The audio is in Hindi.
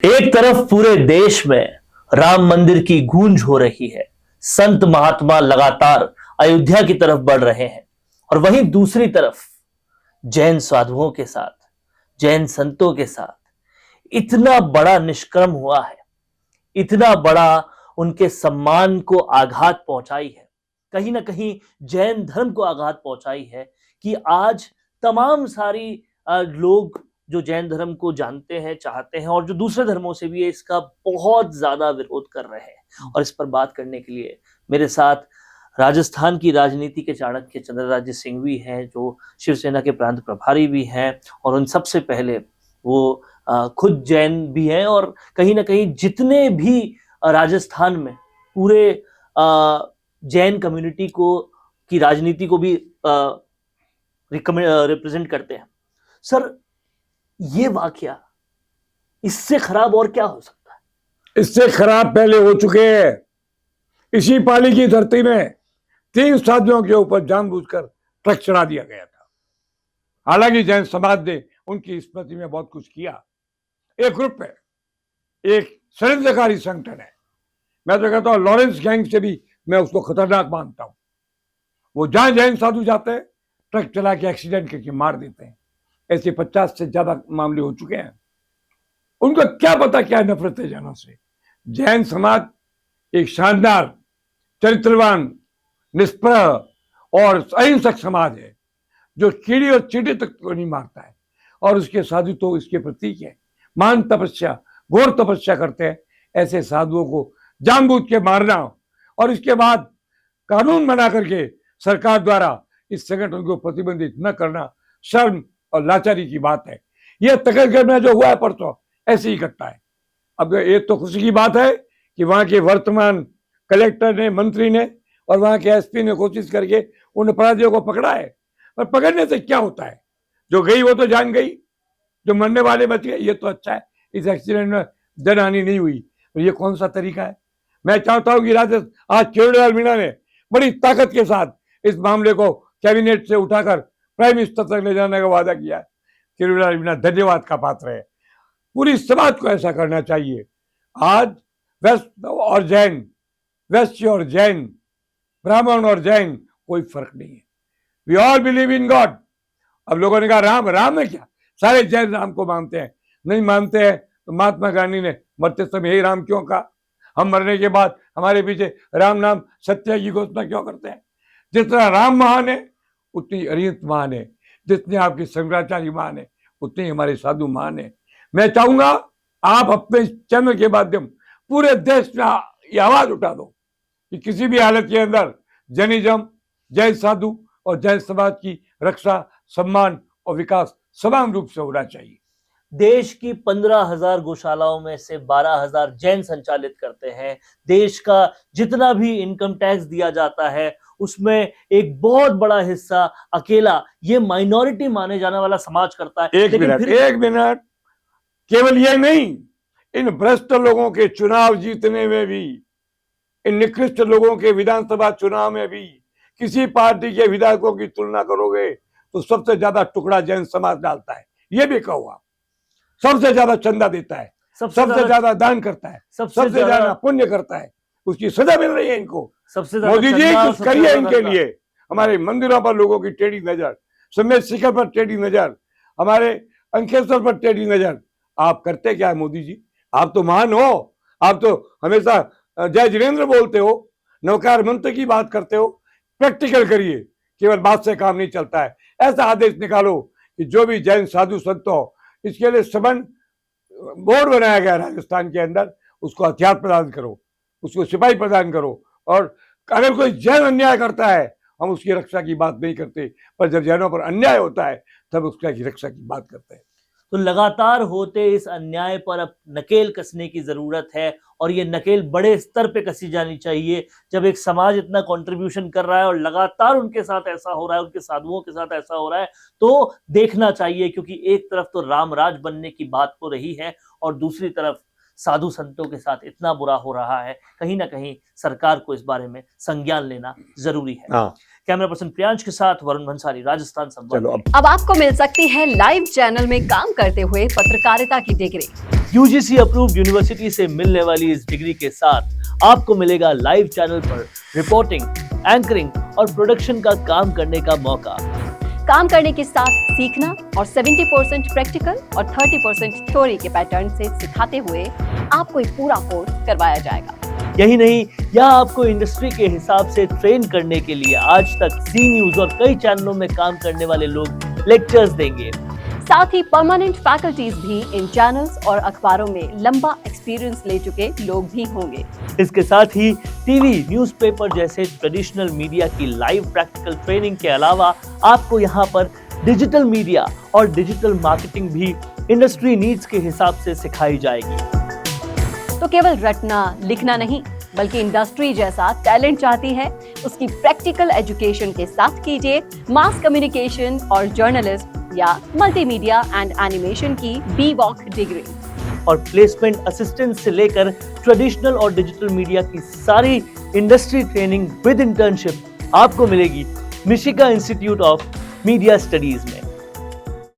एक तरफ पूरे देश में राम मंदिर की गूंज हो रही है, संत महात्मा लगातार अयोध्या की तरफ बढ़ रहे हैं और वहीं दूसरी तरफ जैन साधुओं के साथ, जैन संतों के साथ इतना बड़ा निष्कर्म हुआ है, इतना बड़ा उनके सम्मान को आघात पहुंचाई है, कहीं ना कहीं जैन धर्म को आघात पहुंचाई है कि आज तमाम सारी लोग जो जैन धर्म को जानते हैं, चाहते हैं और जो दूसरे धर्मों से भी है, इसका बहुत ज्यादा विरोध कर रहे हैं। और इस पर बात करने के लिए मेरे साथ राजस्थान की राजनीति के चाणक्य चंद्रराज्य सिंघवी हैं, जो शिवसेना के प्रांत प्रभारी भी हैं और उन सबसे पहले वो खुद जैन भी हैं और कहीं ना कहीं जितने भी राजस्थान में पूरे जैन कम्युनिटी को की राजनीति को भी रिप्रेजेंट करते हैं। सर, ये वाकया इससे खराब और क्या हो सकता है? इससे खराब पहले हो चुके हैं। इसी पाली की धरती में 3 साधुओं के ऊपर जानबूझकर ट्रक चढ़ा दिया गया था। हालांकि जैन समाज ने उनकी स्मृति में बहुत कुछ किया। एक ग्रुप है, एक षड्यंत्रकारी संगठन है। मैं तो कहता हूं लॉरेंस गैंग से भी मैं उसको खतरनाक मानता हूं। वो जहां जैन साधु जाते हैं, ट्रक चला के एक्सीडेंट करके मार देते हैं। ऐसे 50 से ज्यादा मामले हो चुके हैं। उनको क्या पता क्या नफरत है जैनों से। जैन समाज एक शानदार, चरित्रवान, निष्प्रह और अहिंसक समाज है, जो कीड़ी और चींटी तक को नहीं मारता है। और उसके साधु तो इसके प्रतीक है। मान तपस्या, घोर तपस्या करते हैं। ऐसे साधुओं को जानबूझ के मारना और इसके बाद कानून बना करके सरकार द्वारा इस संगठन को प्रतिबंधित न करना शर्म और लाचारी की बात है। यह तकरगढ़ में जो हुआ है परसों, ऐसे ही घटना है। अब ये तो खुशी की बात है कि वहां के वर्तमान कलेक्टर ने, मंत्री ने और वहां के एसपी ने कोशिश करके उन अपराधियों को पकड़ा है। पर पकड़ने से क्या होता है? जो गई वो तो जान गई, जो मरने वाले बच गए। ये तो अच्छा है, इस एक्सीडेंट में जनहानि नहीं हुई। तो ये कौन सा तरीका है? मैं चाहता हूं कि आज किरोड़ीलाल मीणा ने बड़ी ताकत के साथ इस मामले को कैबिनेट से उठाकर प्राइम मिनिस्टर तक ले जाने का वादा किया है। किरोड़ीलाल मीणा धन्यवाद का पात्र है। पूरी समाज को ऐसा करना चाहिए। आज वेस्ट और जैन, वैश्य और जैन, ब्राह्मण और जैन, कोई फर्क नहीं है। We all believe in God. अब लोगों ने कहा राम, राम है क्या? सारे जैन राम को मानते हैं। नहीं मानते हैं तो महात्मा गांधी ने मरते समय हे राम क्यों कहा? हम मरने के बाद हमारे पीछे राम नाम सत्य की घोषणा क्यों करते हैं? जितना राम महान है उतनी अरिहंत महान है। जितने आपके शंकराचार्य महान है उतने ही हमारे साधु महान है। मैं चाहूंगा आप अपने चैनल के माध्यम पूरे देश में ये आवाज उठा दो कि किसी भी हालत के अंदर जैनिज्म, जैन साधु और जैन समाज की रक्षा, सम्मान और विकास समान रूप से होना चाहिए। देश की 15,000 गौशालाओं में से 12,000 जैन संचालित करते हैं। देश का जितना भी इनकम टैक्स दिया जाता है उसमें एक बहुत बड़ा हिस्सा अकेला ये माइनॉरिटी माने जाने वाला समाज करता है। एक मिनट, केवल ये नहीं, इन भ्रष्ट लोगों के चुनाव जीतने में भी, इन निकृष्ट लोगों के विधानसभा चुनाव में भी किसी पार्टी के विधायकों की तुलना करोगे तो सबसे ज्यादा टुकड़ा जैन समाज डालता है। ये भी कहूँ आप, सबसे ज्यादा चंदा देता है, सबसे ज्यादा दान करता है, सबसे ज्यादा पुण्य करता है। उसकी सजा मिल रही है इनको। सबसे मोदी जी कुछ करिए इनके लिए। हमारे मंदिरों पर लोगों की टेढ़ी नजर, समेत शिखर पर टेढ़ी नजर, हमारे अंकेश्वर पर टेढ़ी नजर। आप करते क्या है मोदी जी? आप तो महान हो। आप तो हमेशा जय जिनेन्द्र बोलते हो, नवकार मंत्र की बात करते हो। प्रैक्टिकल करिए, केवल बात से काम नहीं चलता है। ऐसा आदेश निकालो कि जो भी जैन साधु संत हो, इसके लिए सबन बोर्ड बनाया गया राजस्थान के अंदर, उसको हथियार प्रदान करो, उसको सिपाही प्रदान करो। और अगर कोई जैन अन्याय करता है, हम उसकी रक्षा की बात नहीं करते, पर जब जैनों पर अन्याय होता है तब उसका की रक्षा की बात करते हैं। तो लगातार होते इस अन्याय पर अब नकेल कसने की जरूरत है और ये नकेल बड़े स्तर पे कसी जानी चाहिए। जब एक समाज इतना कंट्रीब्यूशन कर रहा है और लगातार उनके साथ ऐसा हो रहा है, उनके साधुओं के साथ ऐसा हो रहा है, तो देखना चाहिए। क्योंकि एक तरफ तो राम राज बनने की बात हो रही है और दूसरी तरफ साधु संतों के साथ इतना बुरा हो रहा है, कहीं ना कहीं सरकार को इस बारे में संज्ञान लेना जरूरी है। हाँ, कैमरा पर्सन प्रियांश के साथ वरुण भंसाली, राजस्थान संवाद। चलो अब आपको मिल सकती है लाइव चैनल में काम करते हुए पत्रकारिता की डिग्री। यूजीसी अप्रूव्ड यूनिवर्सिटी से मिलने वाली इस डिग्री के साथ आपको मिलेगा लाइव चैनल पर रिपोर्टिंग, एंकरिंग और प्रोडक्शन का काम करने का मौका। काम करने के साथ सीखना और 70% प्रैक्टिकल और 30% थ्योरी के पैटर्न से सिखाते हुए आपको एक पूरा कोर्स करवाया जाएगा। यही नहीं, यहाँ आपको इंडस्ट्री के हिसाब से ट्रेन करने के लिए आज तक जी न्यूज और कई चैनलों में काम करने वाले लोग लेक्चर्स देंगे। साथ ही परमानेंट फैकल्टीज भी इन चैनल्स और अखबारों में लंबा एक्सपीरियंस ले चुके लोग भी होंगे। इसके साथ ही टीवी, न्यूज़पेपर जैसे ट्रेडिशनल मीडिया की लाइव प्रैक्टिकल ट्रेनिंग के अलावा आपको यहाँ पर डिजिटल मीडिया और डिजिटल मार्केटिंग भी इंडस्ट्री नीड्स के हिसाब से सिखाई जाएगी। तो केवल रटना लिखना नहीं, बल्कि इंडस्ट्री जैसा टैलेंट चाहती है, उसकी प्रैक्टिकल एजुकेशन के साथ कीजिए मास कम्युनिकेशन और जर्नलिज्म या मल्टीमीडिया एंड एनिमेशन की B.Voc डिग्री। और प्लेसमेंट असिस्टेंट से लेकर ट्रेडिशनल और डिजिटल मीडिया की सारी इंडस्ट्री ट्रेनिंग विद इंटर्नशिप आपको मिलेगी मिशिगा इंस्टीट्यूट ऑफ मीडिया स्टडीज में।